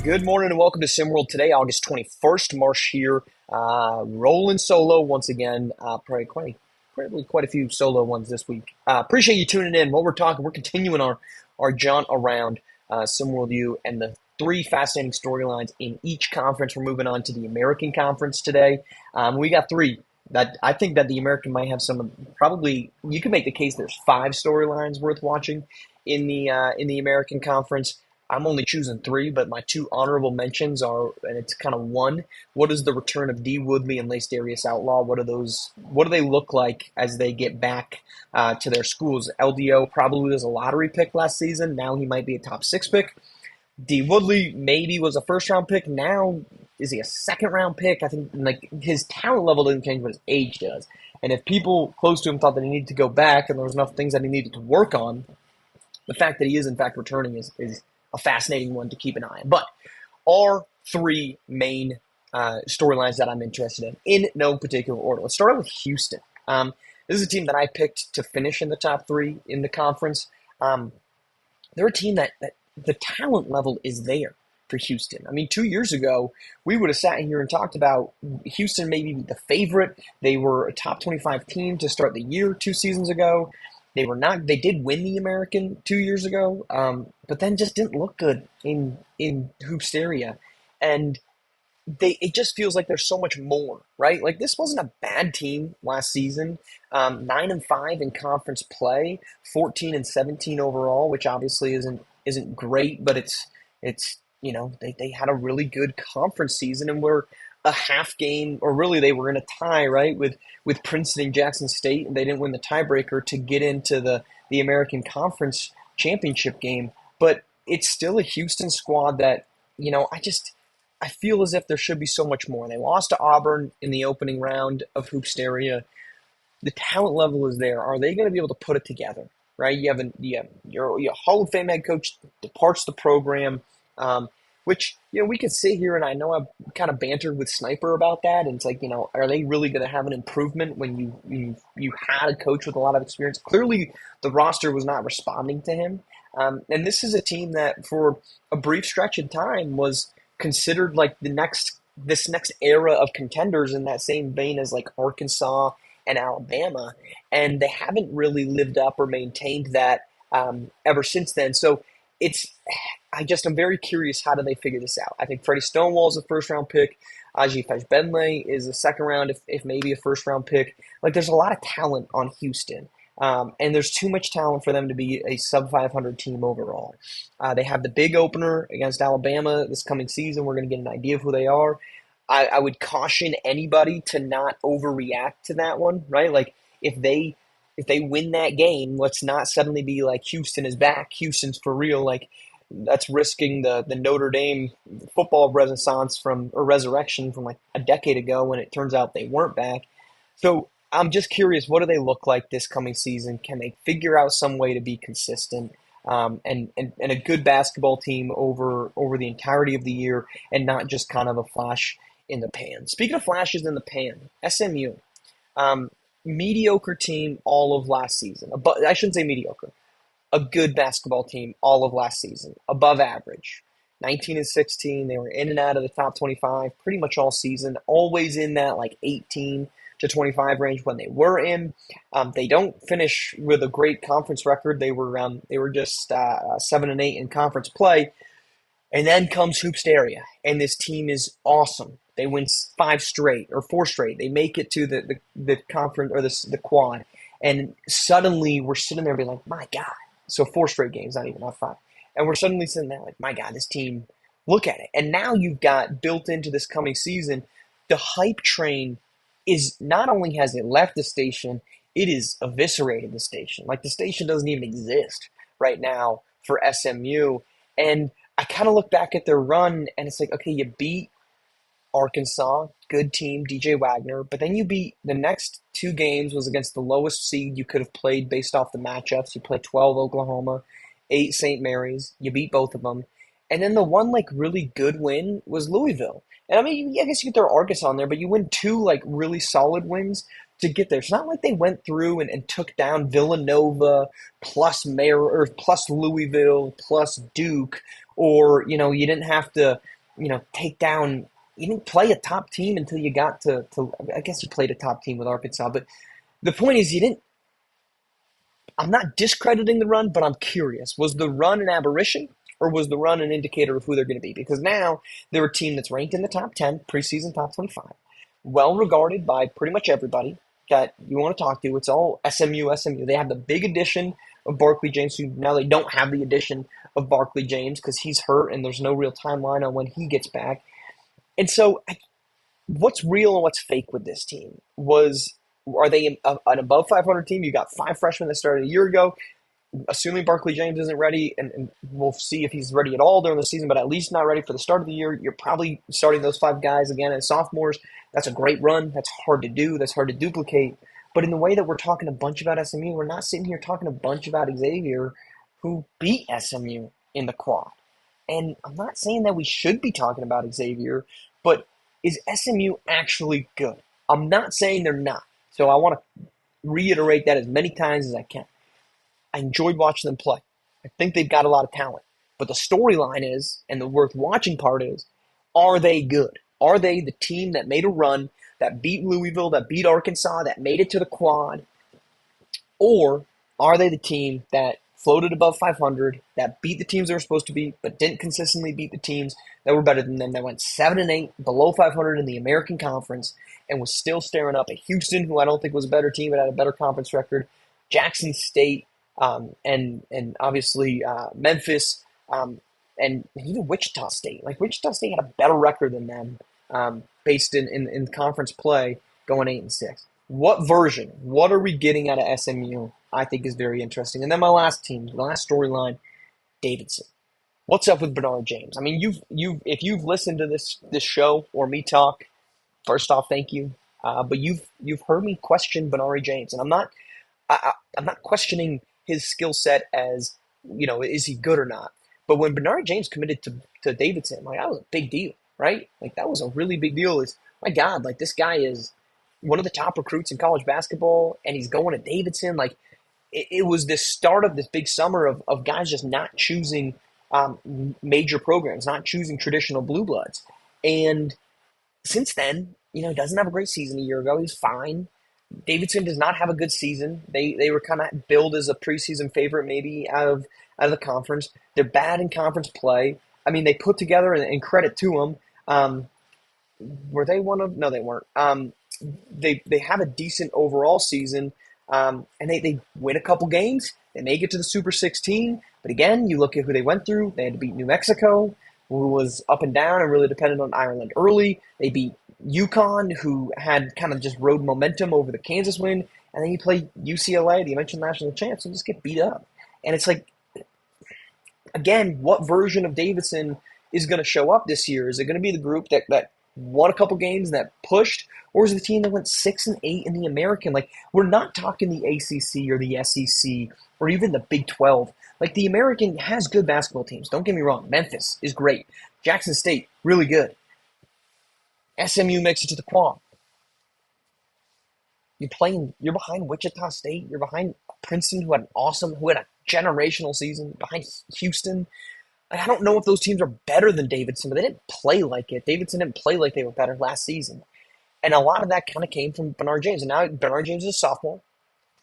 Good morning and welcome to SimWorld today, August 21st. Marsh here, rolling solo once again. Probably quite a few solo ones this week. Appreciate you tuning in. What we're continuing our jaunt around SimWorld U and the three fascinating storylines in each conference. We're moving on to the American Conference today. We got three. That I think that the American might have probably you could make the case there's five storylines worth watching in the American Conference. I'm only choosing three, but my two honorable mentions are, and it's kind of one. What is the return of D. Woodley and Lace Darius Outlaw? What do they look like as they get back to their schools? LDO probably was a lottery pick last season. Now he might be a top six pick. D. Woodley maybe was a first round pick. Now is he a second round pick? I think like his talent level doesn't change, but his age does. And if people close to him thought that he needed to go back and there was enough things that he needed to work on, the fact that he is in fact returning is a fascinating one to keep an eye on. But our three main storylines that I'm interested in no particular order. Let's start out with Houston. This is a team that I picked to finish in the top three in the conference. They're a team that the talent level is there for Houston. I mean, 2 years ago, we would have sat here and talked about Houston maybe the favorite. They were a top 25 team to start the year 2 seasons ago. They were not. They did win the American 2 years ago, but then just didn't look good in Hoops area, and it just feels like there's so much more, right? Like this wasn't a bad team last season, 9-5 in conference play, 14-17 overall, which obviously isn't great, but it's they had a really good conference season and were a half game, or really they were in a tie, right, with Princeton and Jackson State, and they didn't win the tiebreaker to get into the American Conference championship game. But it's still a Houston squad that, I feel as if there should be so much more. They lost to Auburn in the opening round of Hoops area. The talent level is there. Are they going to be able to put it together, right? You have your Hall of Fame head coach departs the program, which, we could sit here and I know I've kind of bantered with Sniper about that. And it's like, are they really going to have an improvement when you had a coach with a lot of experience? Clearly, the roster was not responding to him. And this is a team that for a brief stretch of time was considered like this next era of contenders in that same vein as like Arkansas and Alabama. And they haven't really lived up or maintained that ever since then. So I'm very curious, how do they figure this out? I think Freddie Stonewall is a first-round pick. Aji Fajbenle is a second round, if maybe a first-round pick. Like, there's a lot of talent on Houston, and there's too much talent for them to be a sub-500 team overall. They have the big opener against Alabama this coming season. We're going to get an idea of who they are. I would caution anybody to not overreact to that one, right? Like, if they win that game, let's not suddenly be like, Houston is back, Houston's for real. Like, that's risking the Notre Dame football resurrection from like a decade ago when it turns out they weren't back. So I'm just curious, what do they look like this coming season? Can they figure out some way to be consistent and a good basketball team over the entirety of the year and not just kind of a flash in the pan? Speaking of flashes in the pan, SMU. Mediocre team all of last season. But I shouldn't say mediocre. A good basketball team all of last season. Above average. 19-16. They were in and out of the top 25 pretty much all season. Always in that like 18 to 25 range when they were in. They don't finish with a great conference record. They were just 7-8 in conference play. And then comes Hoops area, and this team is awesome. They win 5 straight or 4 straight. They make it to the conference or the quad, and suddenly we're sitting there being like, my God. So 4 straight games, not 5. And we're suddenly sitting there like, my God, this team, look at it. And now you've got built into this coming season, the hype train is not only has it left the station, it is eviscerated the station. Like the station doesn't even exist right now for SMU. And I kind of look back at their run and it's like, okay, you beat Arkansas, good team, DJ Wagner, but then you beat the next 2 games was against the lowest seed you could have played based off the matchups. You played 12 Oklahoma, 8 St. Mary's. You beat both of them. And then the one like really good win was Louisville. And I mean, I guess you could throw Arkansas in there, but you win 2 like really solid wins to get there. It's not like they went through and took down Villanova plus plus Louisville plus Duke, or you didn't have to take down. You didn't play a top team until you got to. I guess you played a top team with Arkansas, but the point is you didn't. I'm not discrediting the run, but I'm curious. Was the run an aberration, or was the run an indicator of who they're going to be? Because now they're a team that's ranked in the top 10, preseason top 25, well regarded by pretty much everybody that you want to talk to. It's all SMU, SMU. They have the big addition of Barkley James, who now they don't have the addition of Barkley James because he's hurt and there's no real timeline on when he gets back. And so, what's real and what's fake with this team? Are they an above 500 team? You got five freshmen that started a year ago. Assuming Barkley James isn't ready, and we'll see if he's ready at all during the season, but at least not ready for the start of the year, you're probably starting those five guys again as sophomores. That's a great run. That's hard to do. That's hard to duplicate. But in the way that we're talking a bunch about SMU, we're not sitting here talking a bunch about Xavier, who beat SMU in the quad. And I'm not saying that we should be talking about Xavier, but is SMU actually good? I'm not saying they're not. So I want to reiterate that as many times as I can. I enjoyed watching them play. I think they've got a lot of talent. But the storyline is, and the worth watching part is, are they good? Are they the team that made a run, that beat Louisville, that beat Arkansas, that made it to the quad? Or are they the team that floated above 500, that beat the teams they were supposed to beat, but didn't consistently beat the teams that were better than them, that went 7-8, below 500 in the American Conference, and was still staring up at Houston, who I don't think was a better team but had a better conference record, Jackson State, and obviously Memphis, and even Wichita State. Like Wichita State had a better record than them, based in conference play, going 8-6. What version? What are we getting out of SMU? I think is very interesting. And then my last team, the last storyline, Davidson. What's up with Bernard James? I mean, if you've listened to this show or me talk, first off, thank you. But you've heard me question Bernard James, and I'm not questioning his skill set as, is he good or not. But when Bernard James committed to Davidson, like that was a big deal, right? Like that was a really big deal. It's my God, like this guy is one of the top recruits in college basketball, and he's going to Davidson. Like it was this start of this big summer of guys just not choosing major programs, not choosing traditional blue bloods. And since then, he doesn't have a great season a year ago. He's fine. Davidson does not have a good season. They were kind of billed as a preseason favorite, maybe out of the conference. They're bad in conference play. I mean, they put together, and credit to them. Were they one of? No, they weren't. They have a decent overall season, and they win a couple games. They make it to the Super 16, but again, you look at who they went through. They had to beat New Mexico, who was up and down and really dependent on Ireland early. They beat UConn, who had kind of just rode momentum over the Kansas win, and then you play UCLA, the eventual national champs, and just get beat up. And it's like, again, what version of Davidson is going to show up this year? Is it going to be the group that won a couple games, that pushed, or is it the team that went 6-8 in the American? Like, we're not talking the ACC or the SEC or even the Big 12. Like, the American has good basketball teams. Don't get me wrong. Memphis is great. Jackson State, really good. SMU makes it to the quad. You're behind Wichita State. You're behind Princeton, who had a generational season, behind Houston. I don't know if those teams are better than Davidson, but they didn't play like it. Davidson didn't play like they were better last season. And a lot of that kind of came from Bernard James. And now Bernard James is a sophomore.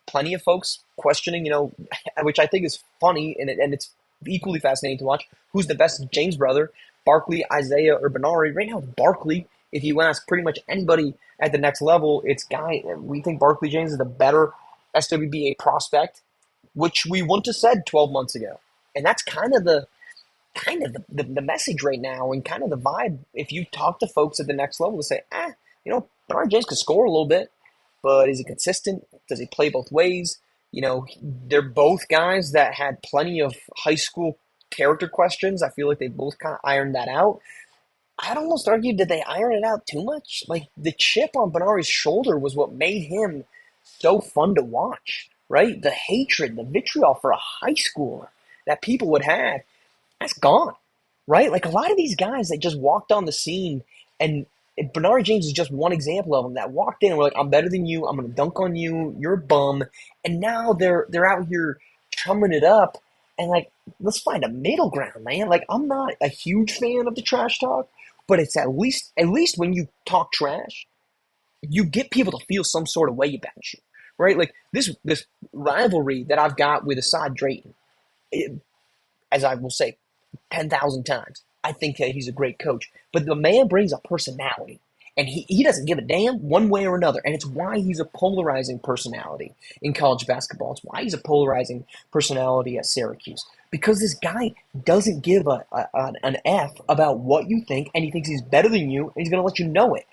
Plenty of folks questioning, which I think is funny, and it's equally fascinating to watch. Who's the best James brother, Barkley, Isaiah, or Bernard? Right now, it's Barkley. If you ask pretty much anybody at the next level, we think Barkley James is the better SWBA prospect, which we wouldn't have said 12 months ago. And that's kind of the message right now, and kind of the vibe. If you talk to folks at the next level, to say, Bernard James could score a little bit, but is he consistent? Does he play both ways? They're both guys that had plenty of high school character questions. I feel like they both kind of ironed that out. I'd almost argue, did they iron it out too much? Like, the chip on Bernard's shoulder was what made him so fun to watch, right? The hatred, the vitriol for a high schooler that people would have, that's gone, right? Like, a lot of these guys that just walked on the scene, and Bernard James is just one example of them, that walked in and were like, I'm better than you, I'm going to dunk on you, you're a bum. And now they're out here chumming it up. And like, let's find a middle ground, man. Like, I'm not a huge fan of the trash talk, but it's at least when you talk trash, you get people to feel some sort of way about you, right? Like this rivalry that I've got with Assad Drayton, it, as I will say 10,000 times, I think that he's a great coach. But the man brings a personality, and he doesn't give a damn one way or another. And it's why he's a polarizing personality in college basketball. It's why he's a polarizing personality at Syracuse. Because this guy doesn't give an F about what you think, and he thinks he's better than you, and he's going to let you know it.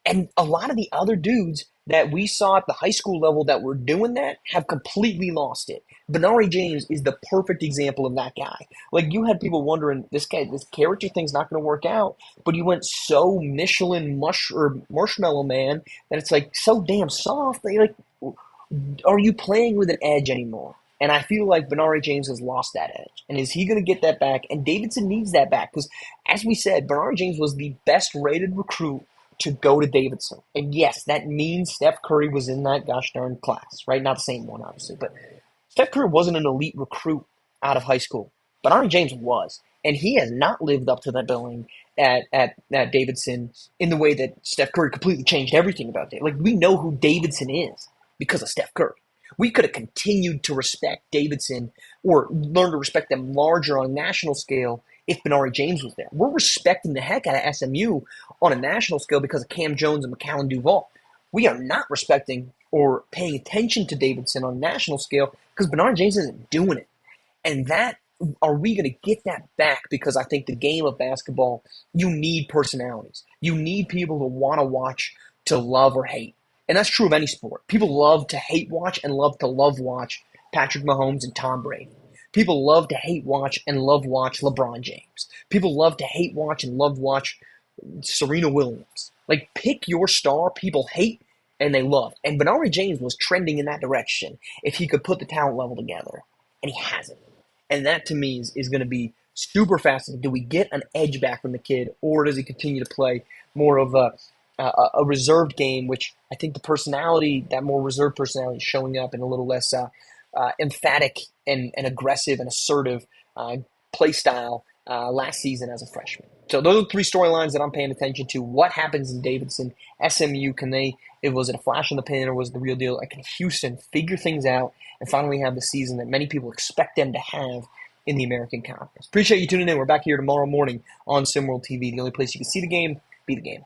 And a lot of the other dudes that we saw at the high school level that were doing that have completely lost it. Benari James is the perfect example of that guy. Like, you had people wondering, this guy, this character thing's not going to work out, but he went so Michelin or Marshmallow Man that it's like so damn soft. That you're like, are you playing with an edge anymore? And I feel like Benari James has lost that edge. And is he going to get that back? And Davidson needs that back because, as we said, Benari James was the best rated recruit to go to Davidson. And yes, that means Steph Curry was in that gosh darn class, right? Not the same one, obviously, but Steph Curry wasn't an elite recruit out of high school. Benari James was. And he has not lived up to that billing at Davidson in the way that Steph Curry completely changed everything about Davidson. Like, we know who Davidson is because of Steph Curry. We could have continued to respect Davidson or learn to respect them larger on a national scale if Benari James was there. We're respecting the heck out of SMU on a national scale because of Cam Jones and McCallum Duval. We are not respecting or paying attention to Davidson on a national scale because Benari James isn't doing it. And that, are we going to get that back? Because I think the game of basketball, you need personalities. You need people to want to watch, to love or hate. And that's true of any sport. People love to hate watch and love to love watch Patrick Mahomes and Tom Brady. People love to hate watch and love watch LeBron James. People love to hate watch and love watch Serena Williams. Like, pick your star people hate and they love. And Benari James was trending in that direction if he could put the talent level together. And he hasn't. And that to me is going to be super fascinating. Do we get an edge back from the kid, or does he continue to play more of a reserved game, which I think the personality, that more reserved personality, is showing up in a little less emphatic and aggressive and assertive play style last season as a freshman. So those are three storylines that I'm paying attention to. What happens in Davidson? SMU, was it a flash in the pan or was it the real deal? Like, can Houston figure things out and finally have the season that many people expect them to have in the American Conference? Appreciate you tuning in. We're back here tomorrow morning on SimWorld TV, the only place you can see the game, be the game.